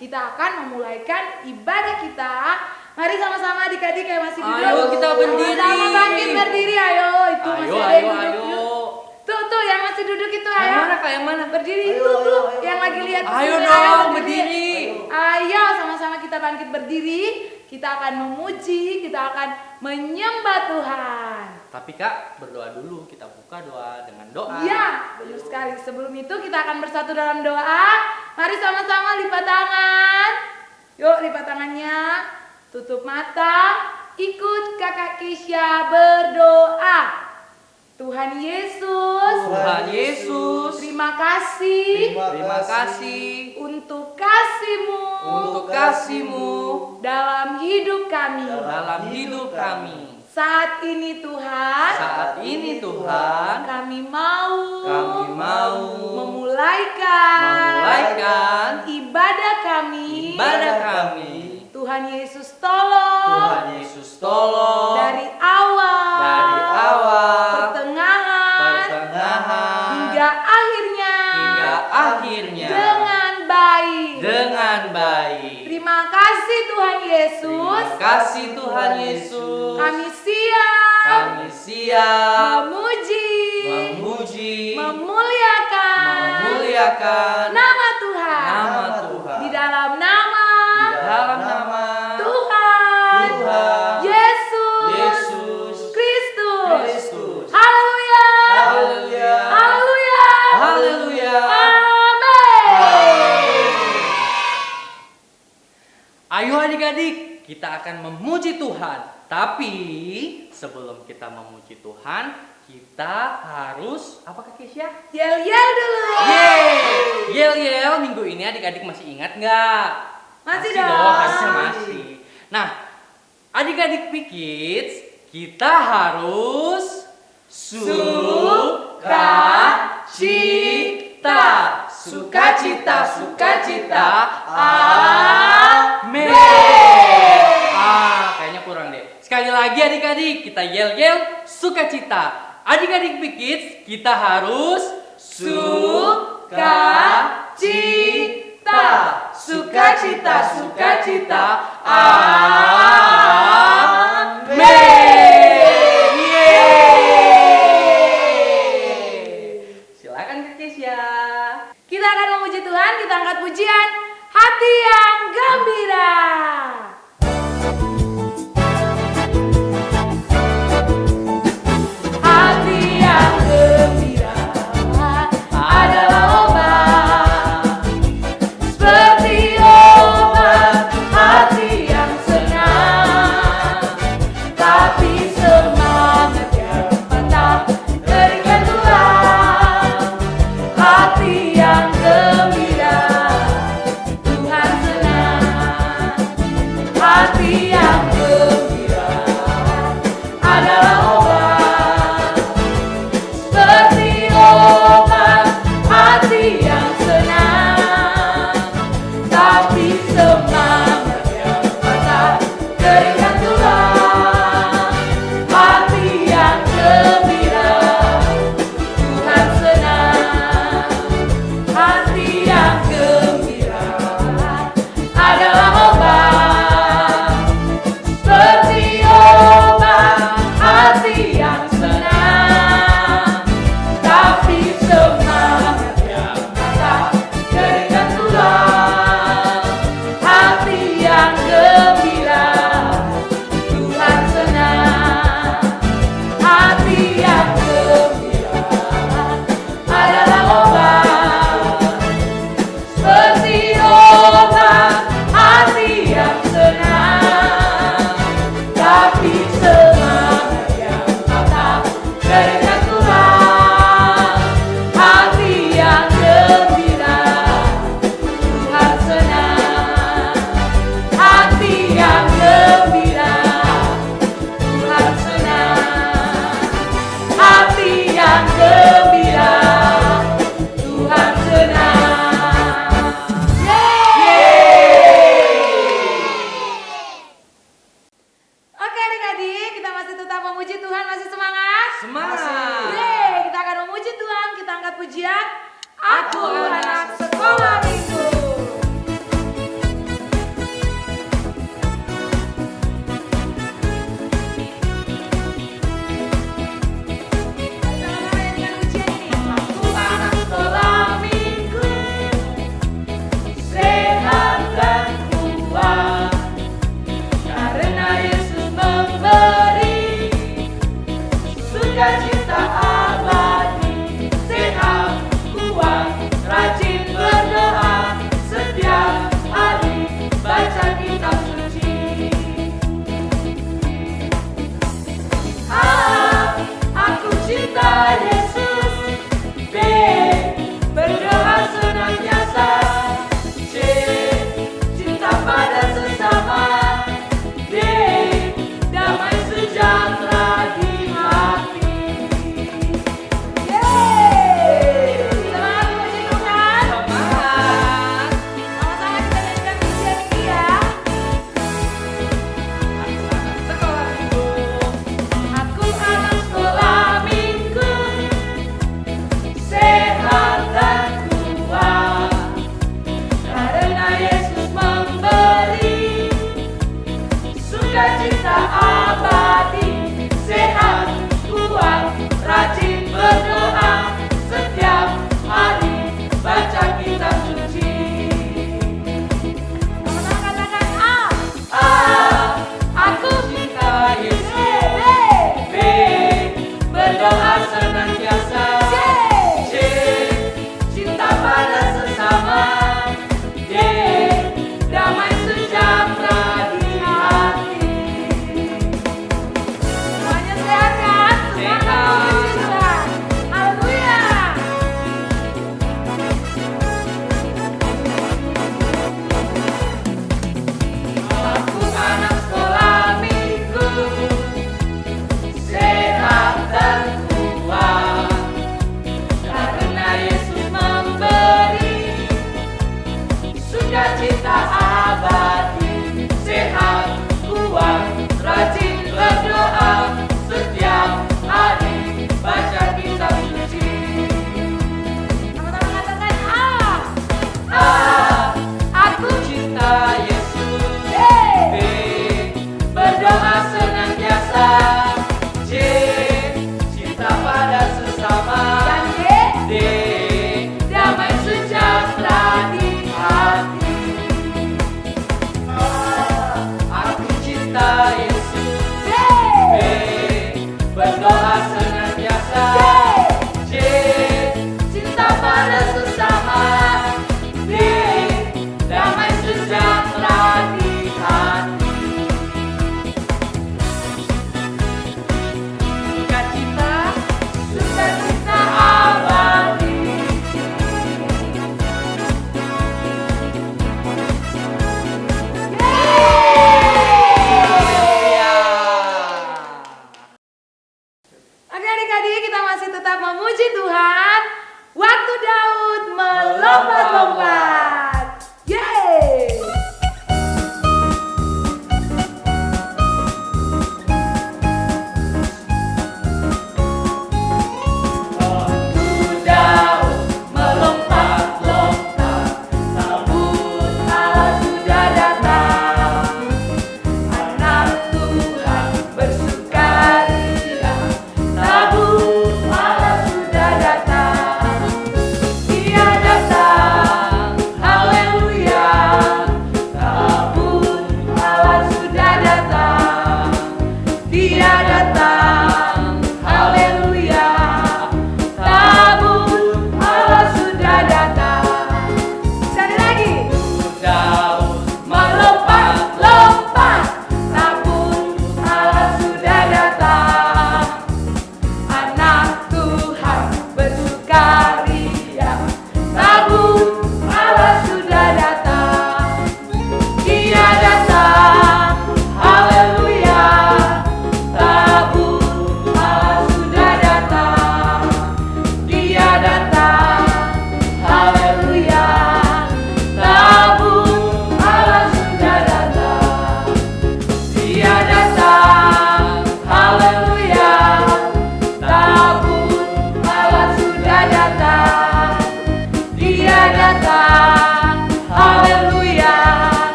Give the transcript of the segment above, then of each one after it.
kita akan memulaikan ibadah kita. Mari sama-sama adik-adik yang masih duduk. Ayo kita berdiri. Sama bangkit berdiri, ayo. Itu masih ada yang duduk. Tuh yang masih duduk itu ayo. Yang mana kak, yang mana? Berdiri itu tuh yang lagi lihat. Ayo kesini, dong berdiri. Ayo sama-sama kita bangkit berdiri. Kita akan memuji, kita akan menyembah Tuhan. Tapi kak, berdoa dulu. Kita buka doa dengan doa. Iya, benar sekali. Sebelum itu kita akan bersatu dalam doa. Mari sama-sama lipat tangan. Yuk lipat tangannya. Tutup mata. Ikut kakak Kisya berdoa. Tuhan Yesus. Tuhan Yesus. Terima kasih. Terima kasih Untuk kasih-Mu. untuk kasih-Mu Dalam hidup kami. dalam hidup kami. Saat ini Tuhan. Saat ini Tuhan, Kami mau. Memulaikan ibadah kami. Tuhan Yesus tolong. Tuhan Yesus tolong Dari awal. Pertengahan. Hingga akhirnya. Dengan baik. Terima kasih Tuhan Yesus. Terima kasih Tuhan Yesus. Kami siap. Memuji. Memuliakan. Nama Tuhan. Di dalam nama. Tuhan. Yesus. Kristus. Haleluya. Amin. Ayo adik-adik, kita akan memuji Tuhan. Tapi sebelum kita memuji Tuhan, kita harus apa Kak Kesya? Yel-yel dulu. Yel-yel minggu ini adik-adik masih ingat nggak? Masih dong. Harusnya masih. Nah, adik-adik P-Kids, kita harus sukacita. Amin. Kayaknya kurang deh. Sekali lagi adik-adik, kita yel-yel sukacita. Adik-adik P-Kids, kita harus sukacita. Amin. Silakan Kak Kesya. Kita akan memuji Tuhan, kita angkat pujian hati yang gembira. Hati yang gembira adalah obat, seperti obat hati yang senang. Tapi semangat yang patah berikan Tuhan. Hati yang gembira, Tuhan senang.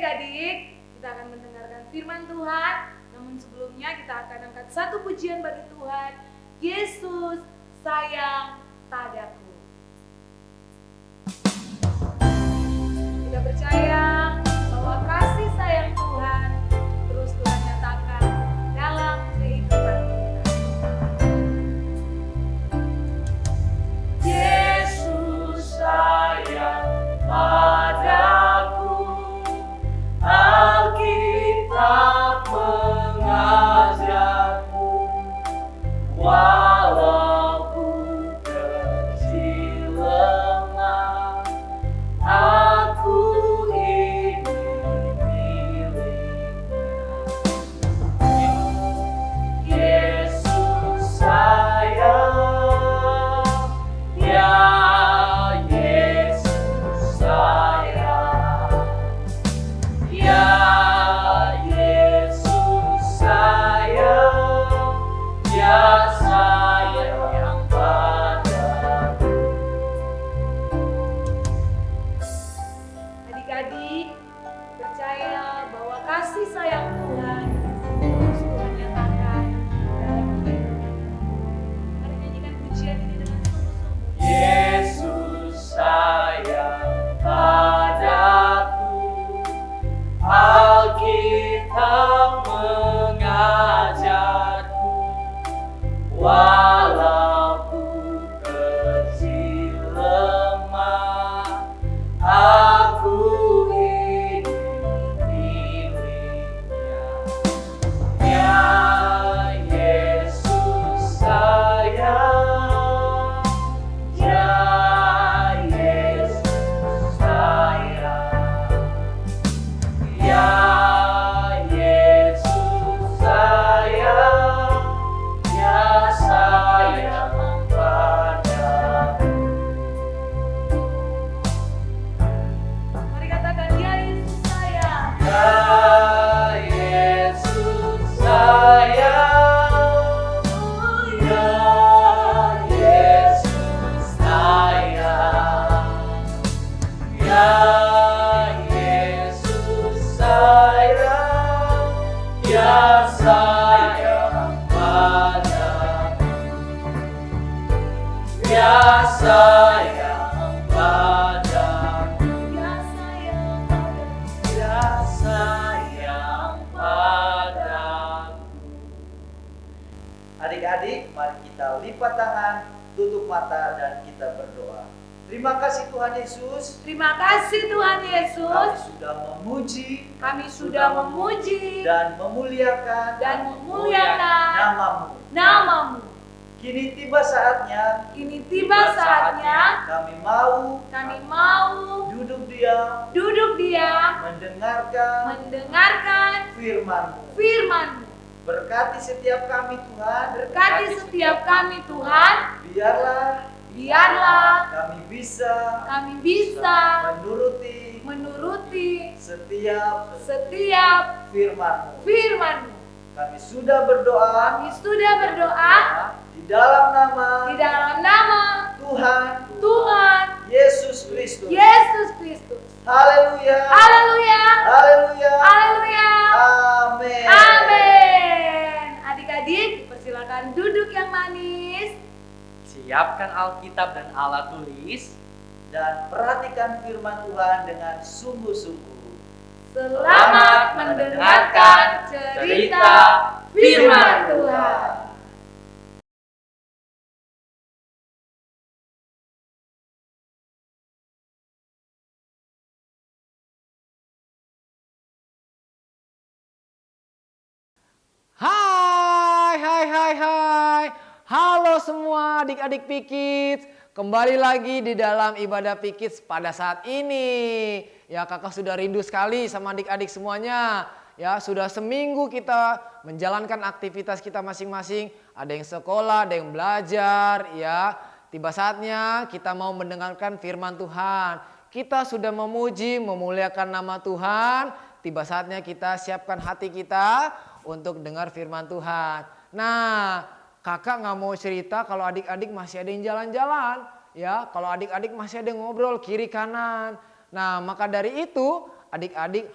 adik-adik, kita akan mendengarkan firman Tuhan. Namun sebelumnya kita akan angkat satu pujian bagi Tuhan. Yesus sayang padaku. Kita percaya bahwa kasih sayang Tuhan terus Tuhan nyatakan dalam kehidupan kita. Yesus sayang padaku, Alkitab mengajarku, walau ku kecil lemah, aku ini miliknya. Yesus sayang, ya Yesus sayang, ya Yesus sayang, ya sayang padaku. Adik-adik, percaya bahwa kasih sayang Tuhan terus Tuhan nyatakan dalam hidup kita. Mari nyanyikan pujian ini dengan sungguh-sungguh. Yesus sayang padaku, Alkitab mengajarku, walau ku kecil lemah, aku ini miliknya. Ya Yesus sayang, ya Yesus sayang, ya Yesus sayang, ya sayang padaku. Mari katakan, ya Yesus sayang, ya Yesus sayang, ya Yesus sayang, ya Yesus sayang, ya sayang padaku, ya sayang padaku, ya sayang padaku, ya sayang padaku. Adik-adik, mari kita lipat tangan, tutup mata, dan kita berdoa. Terima kasih Tuhan Yesus. Terima kasih Tuhan Kami Yesus. sudah memuji Kami sudah memuji dan memuliakan namamu. namamu. Kini tiba saatnya Kini tiba saatnya kami mau duduk diam mendengarkan firman-Mu. firman-Mu. Berkati setiap kami Tuhan. Berkati setiap kami Tuhan. Biarlah Kami bisa menuruti setiap firman-Mu. Kami sudah berdoa Kami sudah berdoa di dalam nama Tuhan Yesus Kristus. Yesus Kristus. Haleluya. Haleluya. Haleluya. Haleluya. Amin. Amin. Adik-adik, dipersilakan duduk yang manis. Siapkan Alkitab dan alat tulis. Dan perhatikan firman Tuhan dengan sungguh-sungguh. Selamat mendengarkan cerita firman Tuhan. Hai. Halo semua adik-adik Pikits. Kembali lagi di dalam ibadah Pikits pada saat ini. Ya, kakak sudah rindu sekali sama adik-adik semuanya. Ya, sudah seminggu kita menjalankan aktivitas kita masing-masing. Ada yang sekolah, ada yang belajar, ya. Tiba saatnya kita mau mendengarkan firman Tuhan. Kita sudah memuji, memuliakan nama Tuhan. Tiba saatnya kita siapkan hati kita untuk dengar firman Tuhan. Nah, kakak nggak mau cerita kalau adik-adik masih ada yang jalan-jalan, ya. Kalau adik-adik masih ada yang ngobrol kiri kanan. Nah, maka dari itu adik-adik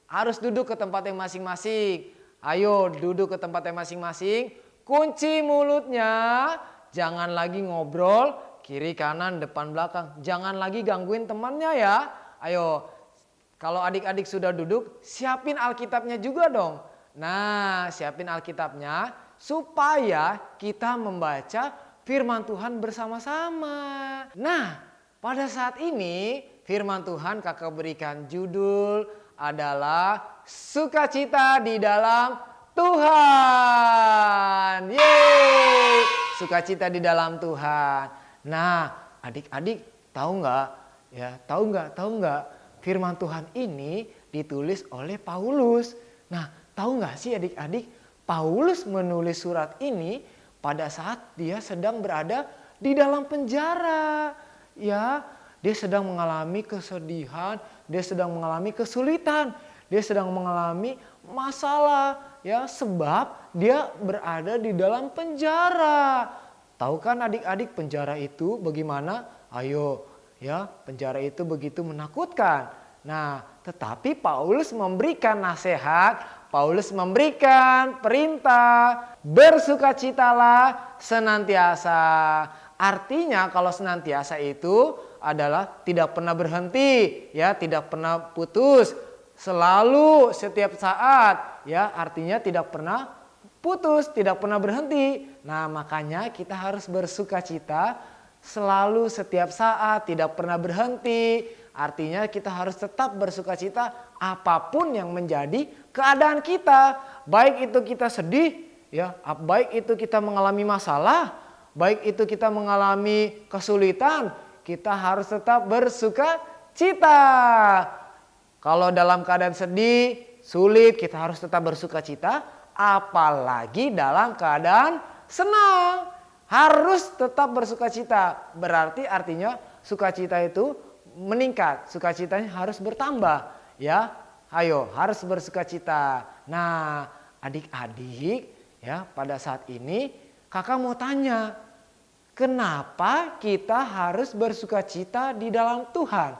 harus duduk ke tempat yang masing-masing. Ayo duduk ke tempat yang masing-masing. Kunci mulutnya, jangan lagi ngobrol kiri kanan depan belakang. Jangan lagi gangguin temannya ya. Ayo, kalau adik-adik sudah duduk, siapin Alkitabnya juga dong. Nah, siapin Alkitabnya supaya kita membaca firman Tuhan bersama-sama. Nah, pada saat ini firman Tuhan kakak berikan judul adalah sukacita di dalam Tuhan. Yeay, sukacita di dalam Tuhan. Nah, adik-adik tahu nggak? Ya, tahu nggak? Firman Tuhan ini ditulis oleh Paulus. Nah, tahu nggak sih adik-adik? Paulus menulis surat ini pada saat dia sedang berada di dalam penjara. Ya, dia sedang mengalami kesedihan, dia sedang mengalami kesulitan, dia sedang mengalami masalah, ya, sebab dia berada di dalam penjara. Tahu kan adik-adik penjara itu bagaimana? Ayo, ya, penjara itu begitu menakutkan. Nah, tetapi Paulus memberikan nasihat, Paulus memberikan perintah, bersukacitalah senantiasa. Artinya kalau senantiasa itu adalah tidak pernah berhenti, ya, tidak pernah putus, selalu setiap saat, ya, artinya tidak pernah putus, tidak pernah berhenti. Nah, makanya kita harus bersukacita selalu setiap saat, tidak pernah berhenti. Artinya kita harus tetap bersukacita apapun yang menjadi keadaan kita. Baik itu kita sedih, ya, baik itu kita mengalami masalah, baik itu kita mengalami kesulitan, kita harus tetap bersukacita. Kalau dalam keadaan sedih, sulit, kita harus tetap bersukacita. Apalagi dalam keadaan senang, harus tetap bersukacita. Berarti artinya sukacita itu meningkat, sukacitanya harus bertambah. Ya, ayo harus bersukacita. Nah, adik-adik, ya, pada saat ini kakak mau tanya, kenapa kita harus bersukacita di dalam Tuhan?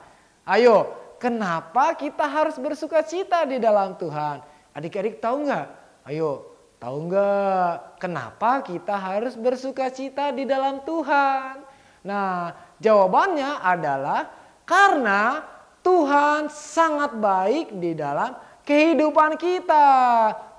Ayo, kenapa kita harus bersukacita di dalam Tuhan? Adik-adik tahu nggak? Ayo, tahu nggak kenapa kita harus bersukacita di dalam Tuhan? Nah, jawabannya adalah karena Tuhan sangat baik di dalam kehidupan kita.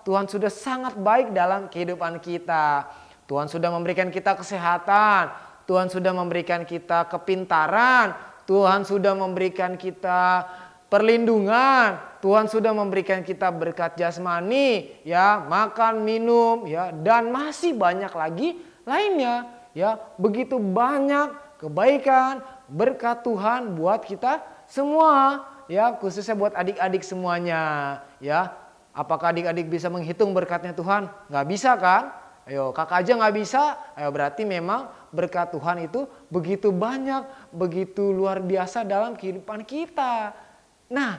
Tuhan sudah sangat baik dalam kehidupan kita. Tuhan sudah memberikan kita kesehatan, Tuhan sudah memberikan kita kepintaran, Tuhan sudah memberikan kita perlindungan, Tuhan sudah memberikan kita berkat jasmani, ya, makan, minum, ya, dan masih banyak lagi lainnya, ya. Begitu banyak kebaikan, berkat Tuhan buat kita semua, ya, khususnya buat adik-adik semuanya, ya. Apakah adik-adik bisa menghitung berkatnya Tuhan? Nggak bisa kan? Ayo, kakak aja nggak bisa. Ayo, berarti memang berkat Tuhan itu begitu banyak, begitu luar biasa dalam kehidupan kita. Nah,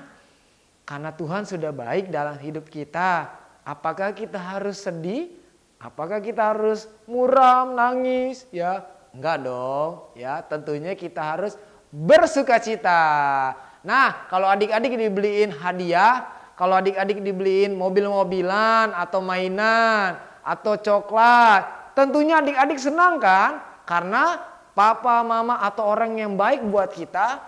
karena Tuhan sudah baik dalam hidup kita, apakah kita harus sedih? Apakah kita harus muram, nangis? Ya, enggak dong. Ya, tentunya kita harus bersukacita. Nah, kalau adik-adik dibeliin hadiah, kalau adik-adik dibeliin mobil-mobilan atau mainan atau coklat, tentunya adik-adik senang kan? Karena papa, mama atau orang yang baik buat kita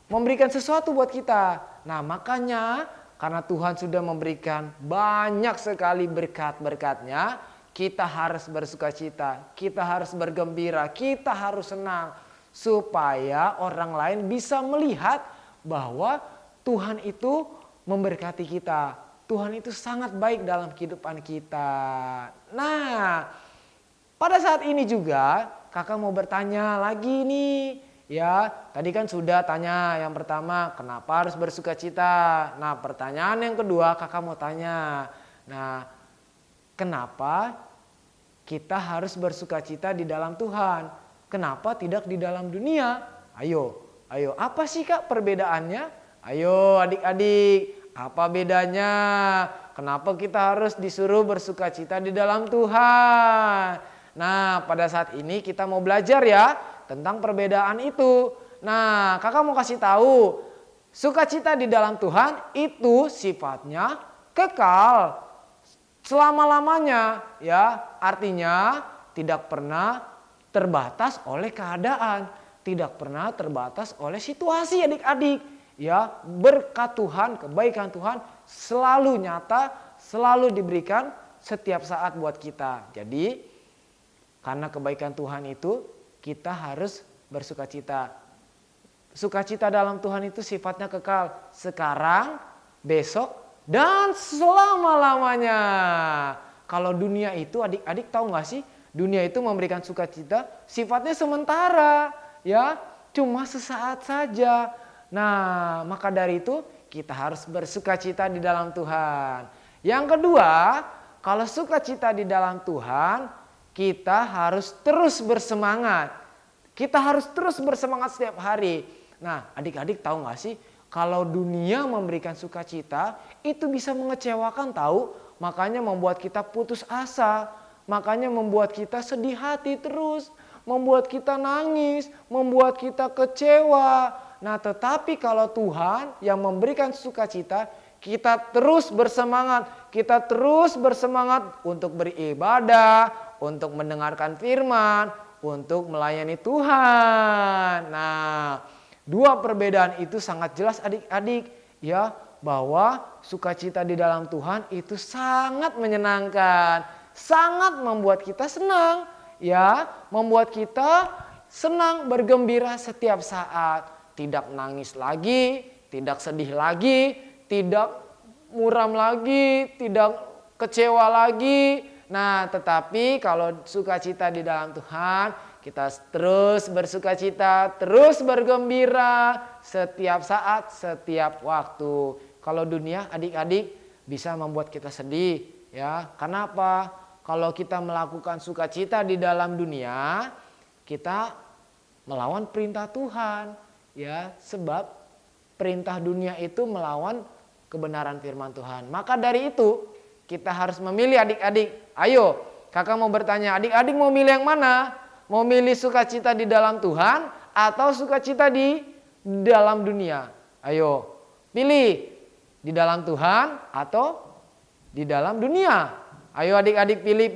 memberikan sesuatu buat kita. Nah, makanya karena Tuhan sudah memberikan banyak sekali berkat-berkatnya, kita harus bersukacita, kita harus bergembira, kita harus senang. Supaya orang lain bisa melihat bahwa Tuhan itu memberkati kita. Tuhan itu sangat baik dalam kehidupan kita. Nah, pada saat ini juga kakak mau bertanya lagi nih. Ya, tadi kan sudah tanya yang pertama, kenapa harus bersukacita? Nah, pertanyaan yang kedua kakak mau tanya. Nah, kenapa kita harus bersukacita di dalam Tuhan? Kenapa tidak di dalam dunia? Ayo, apa sih kak perbedaannya? Ayo adik-adik, apa bedanya? Kenapa kita harus disuruh bersukacita di dalam Tuhan? Nah, pada saat ini kita mau belajar ya tentang perbedaan itu. Nah, kakak mau kasih tahu Sukacita di dalam Tuhan itu sifatnya kekal selama-lamanya, ya. Artinya tidak pernah terbatas oleh keadaan, tidak pernah terbatas oleh situasi, adik-adik. Ya, berkat Tuhan, kebaikan Tuhan selalu nyata, selalu diberikan setiap saat buat kita. Jadi, karena kebaikan Tuhan itu kita harus bersukacita. Sukacita dalam Tuhan itu sifatnya kekal, sekarang, besok, dan selama-lamanya. Kalau dunia itu, adik-adik tahu gak sih? Dunia itu memberikan sukacita sifatnya sementara, ya, cuma sesaat saja. Nah, maka dari itu kita harus bersukacita di dalam Tuhan. Yang kedua, kalau sukacita di dalam Tuhan, kita harus terus bersemangat. Kita harus terus bersemangat setiap hari. Nah, adik-adik tahu gak sih? Kalau dunia memberikan sukacita, itu bisa mengecewakan tahu. Makanya membuat kita putus asa. Makanya membuat kita sedih hati terus. Membuat kita nangis. Membuat kita kecewa. Nah, tetapi kalau Tuhan yang memberikan sukacita, kita terus bersemangat. Kita terus bersemangat untuk beribadah, untuk mendengarkan firman, untuk melayani Tuhan. Nah, dua perbedaan itu sangat jelas adik-adik, ya, bahwa sukacita di dalam Tuhan itu sangat menyenangkan, sangat membuat kita senang, ya, membuat kita senang bergembira setiap saat, tidak nangis lagi, tidak sedih lagi, tidak muram lagi, tidak kecewa lagi. Nah, tetapi kalau sukacita di dalam Tuhan, kita terus bersukacita, terus bergembira setiap saat, setiap waktu. Kalau dunia, adik-adik, bisa membuat kita sedih, ya. Kenapa? Kalau kita melakukan sukacita di dalam dunia, kita melawan perintah Tuhan, ya. Sebab perintah dunia itu melawan kebenaran firman Tuhan. Maka dari itu, kita harus memilih, adik-adik. Ayo, kakak mau bertanya, adik-adik mau milih yang mana? Mau milih sukacita di dalam Tuhan atau sukacita di dalam dunia? Ayo, pilih di dalam Tuhan atau di dalam dunia. Ayo adik-adik pilih.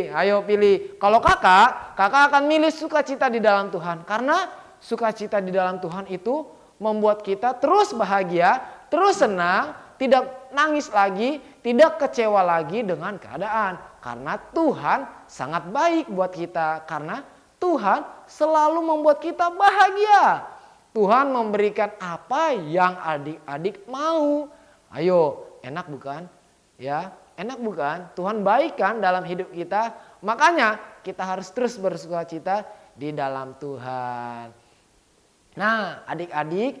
Ayo pilih. Kalau kakak akan milih sukacita di dalam Tuhan. Karena sukacita di dalam Tuhan itu membuat kita terus bahagia, terus senang, tidak nangis lagi, tidak kecewa lagi dengan keadaan. Karena Tuhan sangat baik buat kita. Karena Tuhan selalu membuat kita bahagia. Tuhan memberikan apa yang adik-adik mau. Ayo, enak bukan? Ya, enak bukan? Tuhan baik kan dalam hidup kita. Makanya kita harus terus bersukacita di dalam Tuhan. Nah, adik-adik,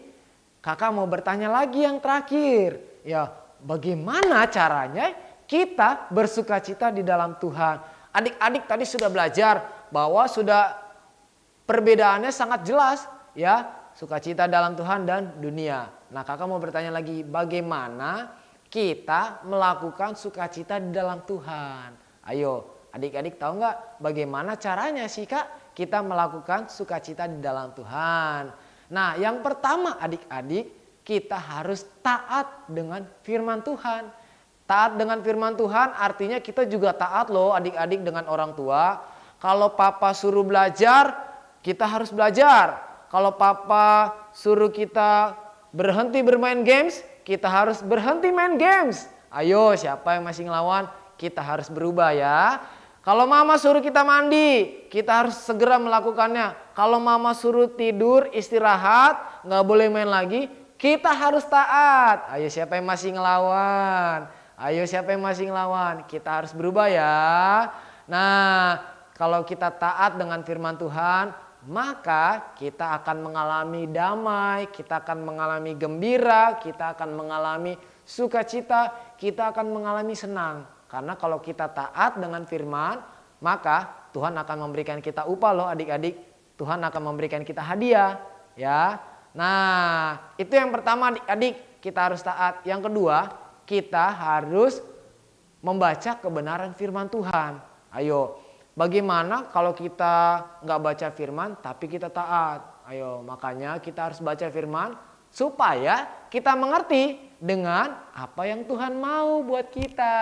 kakak mau bertanya lagi yang terakhir. Ya, bagaimana caranya kita bersukacita di dalam Tuhan? Adik-adik tadi sudah belajar bahwa sudah perbedaannya sangat jelas, ya, sukacita dalam Tuhan dan dunia. Nah, kakak mau bertanya lagi, bagaimana kita melakukan sukacita di dalam Tuhan? Ayo, adik-adik tahu nggak bagaimana caranya sih kak kita melakukan sukacita di dalam Tuhan? Nah, yang pertama adik-adik, kita harus taat dengan firman Tuhan. Taat dengan firman Tuhan artinya kita juga taat loh adik-adik dengan orang tua. Kalau papa suruh belajar, kita harus belajar. Kalau papa suruh kita berhenti bermain games, kita harus berhenti main games. Ayo, siapa yang masih ngelawan? Kita harus berubah ya. Kalau mama suruh kita mandi, kita harus segera melakukannya. Kalau mama suruh tidur, istirahat, nggak boleh main lagi, kita harus taat. Ayo, siapa yang masih ngelawan? Ayo, siapa yang masih ngelawan? Kita harus berubah ya. Nah, kalau kita taat dengan firman Tuhan, maka kita akan mengalami damai, kita akan mengalami gembira, kita akan mengalami sukacita, kita akan mengalami senang. Karena kalau kita taat dengan firman, maka Tuhan akan memberikan kita upah loh adik-adik. Tuhan akan memberikan kita hadiah, ya. Nah, itu yang pertama adik-adik, kita harus taat. Yang kedua, kita harus membaca kebenaran firman Tuhan. Ayo, bagaimana kalau kita nggak baca firman tapi kita taat? Ayo, makanya kita harus baca firman, supaya kita mengerti dengan apa yang Tuhan mau buat kita.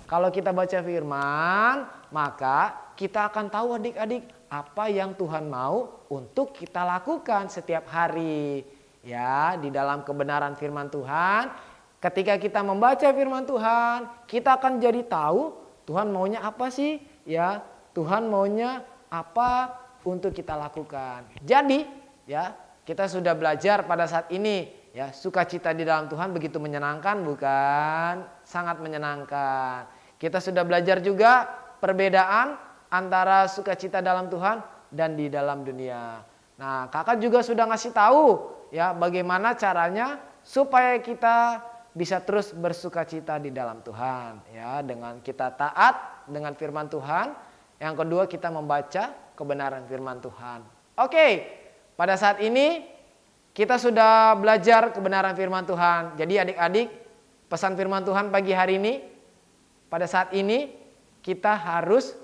Kalau kita baca firman, maka kita akan tahu adik-adik apa yang Tuhan mau untuk kita lakukan setiap hari. Ya, di dalam kebenaran firman Tuhan, ketika kita membaca firman Tuhan, kita akan jadi tahu Tuhan maunya apa sih? Ya, Tuhan maunya apa untuk kita lakukan. Jadi, ya, kita sudah belajar pada saat ini, ya, sukacita di dalam Tuhan begitu menyenangkan, bukan? Sangat menyenangkan. Kita sudah belajar juga perbedaan antara sukacita dalam Tuhan dan di dalam dunia. Nah, kakak juga sudah ngasih tahu, ya, bagaimana caranya supaya kita bisa terus bersukacita di dalam Tuhan, ya, dengan kita taat dengan firman Tuhan. Yang kedua, kita membaca kebenaran firman Tuhan. Oke, pada saat ini kita sudah belajar kebenaran firman Tuhan. Jadi adik-adik, pesan firman Tuhan pagi hari ini, pada saat ini kita harus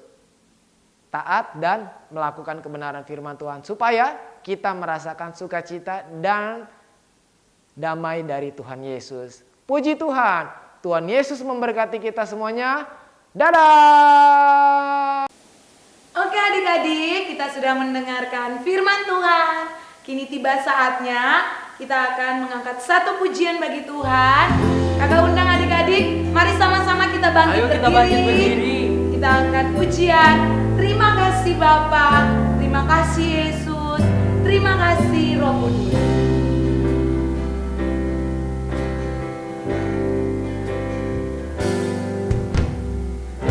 taat dan melakukan kebenaran firman Tuhan supaya kita merasakan sukacita dan damai dari Tuhan Yesus. Puji Tuhan, Tuhan Yesus memberkati kita semuanya. Dadah! Oke adik-adik, kita sudah mendengarkan firman Tuhan. Kini tiba saatnya kita akan mengangkat satu pujian bagi Tuhan. Kakak undang adik-adik, mari sama-sama kita bangkit Ayo kita berdiri. bangkit berdiri. Kita angkat pujian. Terima kasih Bapa, terima kasih Yesus, terima kasih Roh Kudus.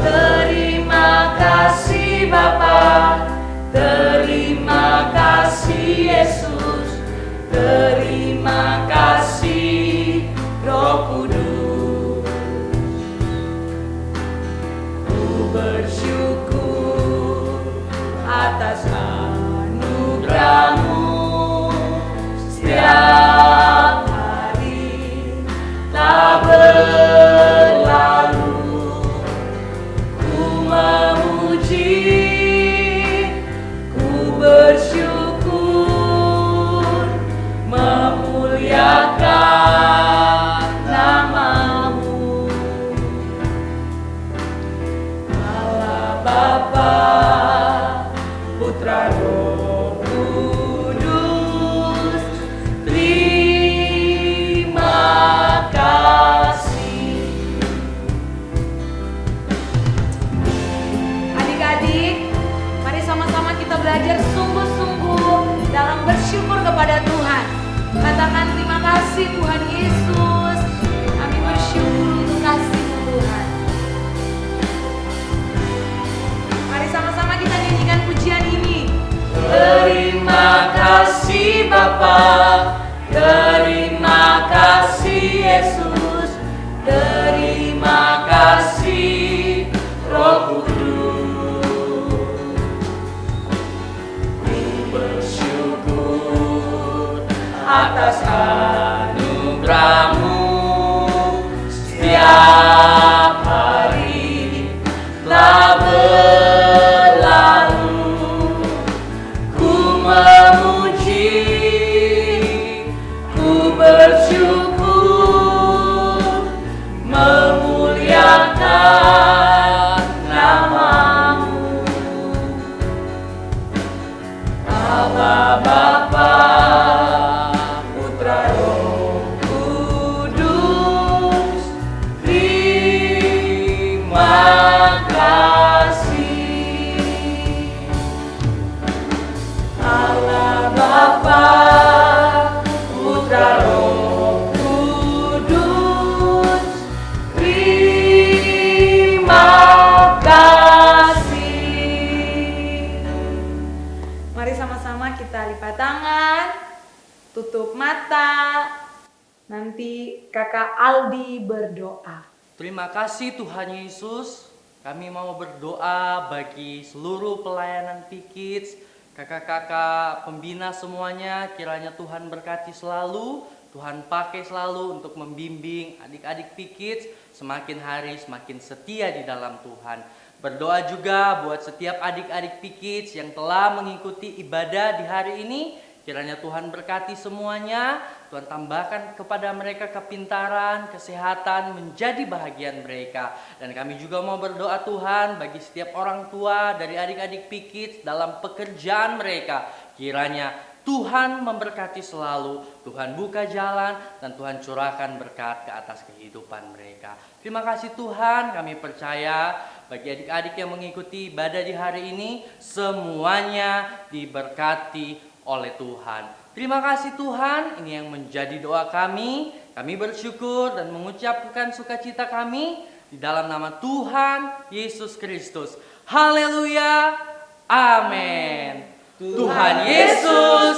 Terima kasih Bapa, terima kasih Yesus, terima kasih Roh Kudus. Ku bersyukur atas anugerah-Mu setiap hari tak berlalu. Memuji, ku bersyukur, memuliakan nama-Mu. Allah Bapa, Putra Roh Kudus, terima kasih. Mari sama-sama kita belajar sungguh-sungguh dalam bersyukur kepada Tuhan. Katakan terima kasih Tuhan Yesus. Kami bersyukur untuk kasih-Mu Tuhan. Mari sama-sama kita nyanyikan pujian ini. Terima kasih Bapa, terima kasih Yesus, terima kasih Roh Kudus. Atas anugerah-Mu setiap hari telah berlalu. Ku memuji, ku bersyukur, memuliakan nama-Mu. Allah Bapa, Putra Roh Kudus, terima kasih. Allah Bapa, Putra Roh Kudus, terima kasih. Mari sama-sama kita lipat tangan, tutup mata. Nanti Kakak Aldi berdoa. Terima kasih Tuhan Yesus. Kami mau berdoa bagi seluruh pelayanan P-Kids, kakak-kakak pembina semuanya. Kiranya Tuhan berkati selalu, Tuhan pakai selalu untuk membimbing adik-adik P-Kids semakin hari semakin setia di dalam Tuhan. Berdoa juga buat setiap adik-adik P-Kids yang telah mengikuti ibadah di hari ini. Kiranya Tuhan berkati semuanya, Tuhan tambahkan kepada mereka kepintaran, kesehatan, menjadi bahagian mereka. Dan kami juga mau berdoa Tuhan bagi setiap orang tua dari adik-adik Pikits dalam pekerjaan mereka. Kiranya Tuhan memberkati selalu, Tuhan buka jalan, dan Tuhan curahkan berkat ke atas kehidupan mereka. Terima kasih Tuhan, kami percaya bagi adik-adik yang mengikuti ibadah di hari ini, semuanya diberkati oleh Tuhan. Terima kasih Tuhan, ini yang menjadi doa kami. Kami bersyukur dan mengucapkan sukacita kami di dalam nama Tuhan Yesus Kristus. Haleluya, amin. Tuhan Yesus